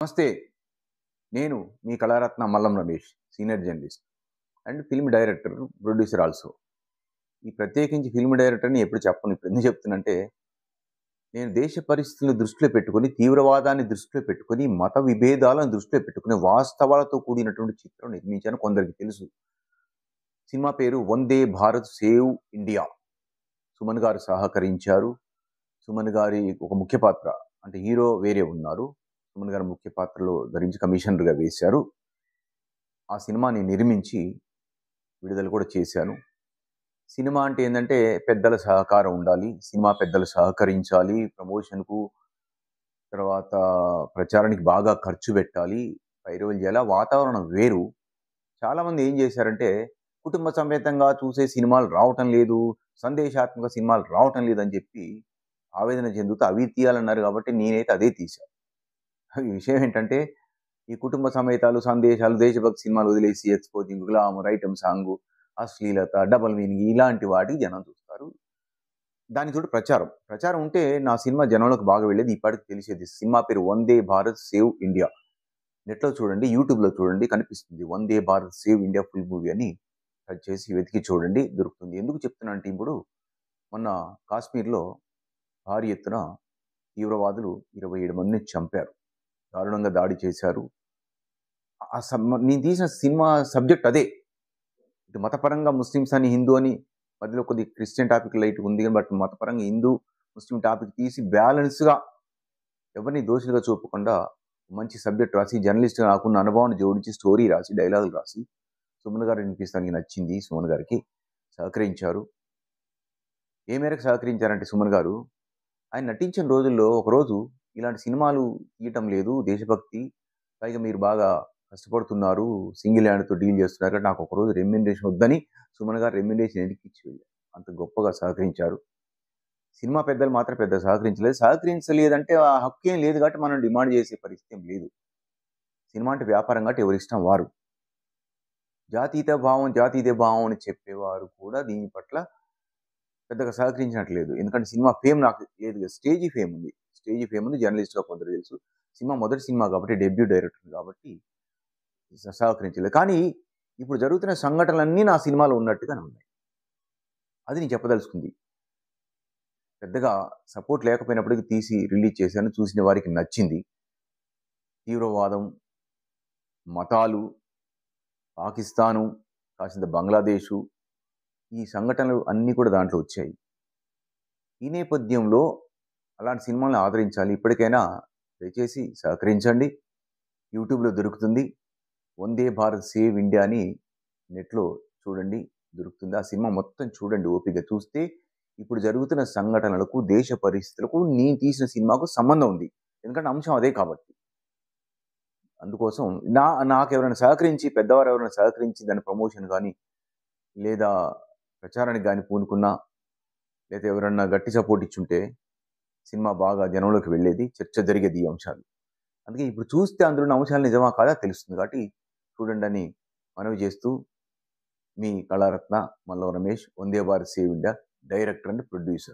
నమస్తే. నేను మీ Kalaratna Mallam Ramesh. Senior journalist and film director, producer also. ఈ ప్రత్యేకించి ఫిల్మ్ డైరెక్టర్‌ని ఎప్పుడు చెప్పను. ఇప్పుడు ఎందుకు చెప్తున్నానంటే, నేను దేశ పరిస్థితులను దృష్టిలో పెట్టుకొని, తీవ్రవాదాన్ని దృష్టిలో పెట్టుకొని, మత విభేదాలను దృష్టిలో పెట్టుకొని, వాస్తవాలతో కూడినటువంటి చిత్రం నిర్మించాను. కొందరికి తెలుసు. సినిమా పేరు 'వందే భారత్ సేవ్ ఇండియా'. సుమన్ గారు సహకరించారు. సుమన్ గారి ఒక ముఖ్య పాత్ర అంటే హీరో వేరే ఉన్నారు. సుమన్ గారు ముఖ్య పాత్రలో ధరించి కమిషనర్‌గా వేశారు. ఆ సినిమాని నిర్మించి విడుదల కూడా చేశాను. సినిమా అంటే ఏందంటే పెద్దల సహకారం ఉండాలి. సినిమా పెద్దలు సహకరించాలి. ప్రమోషన్‌కు, తర్వాత ప్రచారానికి బాగా ఖర్చు పెట్టాలి. పైరవీలు చేయాలి. ఆ వాతావరణం వేరు. చాలామంది ఏం చేశారంటే, కుటుంబ సమేతంగా చూసే సినిమాలు రావటం లేదు, సందేశాత్మక సినిమాలు రావటం లేదని చెప్పి ఆవేదన చెందుతూ అవి తీయాలన్నారు కాబట్టి నేనైతే అదే తీశా. ఈ విషయం ఏంటంటే, ఈ కుటుంబ సమేతాలు, సందేశాలు, దేశభక్తి సినిమాలు వదిలేసి ఎక్స్‌పోజింగ్, గ్లామర్, ఐటెమ్ సాంగు, అశ్లీలత, డబుల్ మీనింగ్ ఇలాంటి వాటికి జనం చూస్తారు. దానికి తోడు ప్రచారం. ప్రచారం ఉంటే నా సినిమా జనంలోకి బాగా వెళ్ళేది. ఇప్పటికి తెలిసేది. సినిమా పేరు 'వందే భారత్ సేవ్ ఇండియా'. నెట్‌లో చూడండి, యూట్యూబ్‌లో చూడండి కనిపిస్తుంది. 'Vande Bharat save India' full movie అని టైప్ చేసి వెతికి చూడండి దొరుకుతుంది. ఎందుకు చెప్తున్నా అంటే ఇప్పుడు మొన్న కాశ్మీర్‌లో భారీ ఎత్తున తీవ్రవాదులు 27 మందిని చంపారు. దారుణంగా దాడి చేశారు. నేను తీసిన సినిమా సబ్జెక్ట్ అదే. ఇటు మతపరంగా ముస్లిమ్స్ అని, హిందూ అని మధ్యలో కొద్దిగా క్రిస్టియన్ టాపిక్ లైట్‌గా ఉంది గాని బట్ మతపరంగా హిందూ, ముస్లిం టాపిక్ తీసి బ్యాలెన్స్‌గా ఎవరిని దోషులుగా చూపకుండా మంచి సబ్జెక్ట్ రాసి జర్నలిస్ట్‌గా నాకున్న అనుభవాన్ని జోడించి స్టోరీ రాసి, డైలాగులు రాసి సుమన్ గారు వినిపిస్తానికి నచ్చింది. సుమన్ గారికి సహకరించారు. ఏ మేరకు సహకరించారంటే సుమన్ గారు, ఆయన నటించిన రోజుల్లో ఒకరోజు ఇలాంటి సినిమాలు తీయటం లేదు. దేశభక్తి, పైగా మీరు బాగా కష్టపడుతున్నారు. సింగిల్ హ్యాండ్‌తో డీల్ చేస్తున్నారు కాబట్టి నాకు ఒకరోజు రెమ్యునరేషన్ వద్దని సుమన్ గారు రెమ్యునరేషన్ వెనక్కిచ్చి వెళ్ళారు. అంత గొప్పగా సహకరించారు. సినిమా పెద్దలు మాత్రం పెద్దగా సహకరించలేదు. సహకరించలేదంటే ఆ హక్కేం లేదు కాబట్టి మనం డిమాండ్ చేసే పరిస్థితి ఏం లేదు. సినిమా అంటే వ్యాపారం కాబట్టి ఎవరిష్టం వారు. జాతీయత భావం అని చెప్పేవారు కూడా దీని పట్ల పెద్దగా సహకరించినట్టు లేదు. ఎందుకంటే సినిమా ఫేమ్ నాకు లేదు కదా! స్టేజీ ఫేమ్ ఉంది. స్టేజీ ఫేమ్ ఉంది. జర్నలిస్ట్‌గా కొందరికి తెలుసు. సినిమా మొదటి సినిమా కాబట్టి డెబ్యూ డైరెక్టర్ కాబట్టి సహకరించలేదు. కానీ ఇప్పుడు జరుగుతున్న సంఘటనలన్నీ నా సినిమాలో ఉన్నట్టుగానే ఉన్నాయి. అది నేను చెప్పదలుచుకుంది. పెద్దగా సపోర్ట్ లేకపోయినప్పటికి తీసి రిలీజ్ చేశాను. చూసిన వారికి నచ్చింది. తీవ్రవాదం, మతాలు, పాకిస్తాను, కాసింత బంగ్లాదేశు ఈ సంఘటనలు అన్నీ కూడా దాంట్లో వచ్చాయి. ఈ నేపథ్యంలో అలాంటి సినిమాలను ఆదరించాలి. ఇప్పటికైనా దయచేసి సహకరించండి. యూట్యూబ్‌లో దొరుకుతుంది. 'వందే భారత్ సేవ్ ఇండియా' అని నెట్‌లో చూడండి దొరుకుతుంది. ఆ సినిమా మొత్తం చూడండి ఓపికగా. చూస్తే ఇప్పుడు జరుగుతున్న సంఘటనలకు, దేశ పరిస్థితులకు నేను తీసిన సినిమాకు సంబంధం ఉంది. ఎందుకంటే అంశం అదే కాబట్టి. అందుకోసం నాకెవరైనా సహకరించి, పెద్దవారు ఎవరైనా సహకరించి దాని ప్రమోషన్ గాని, లేదా ప్రచారానికి గాని పూనుకున్నా, లేదా ఎవరన్నా గట్టి సపోర్ట్ ఇచ్చుంటే సినిమా బాగా జనంలోకి వెళ్ళేది. చర్చ జరిగేది ఈ అంశాలు. అందుకే ఇప్పుడు చూస్తే అందులో ఉన్న అంశాలు నిజమా కాదా తెలుస్తుంది కాబట్టి చూడండని మనవి చేస్తూ మీ Kalaratna Mallam Ramesh, 'Vande Bharat save India' director and producer.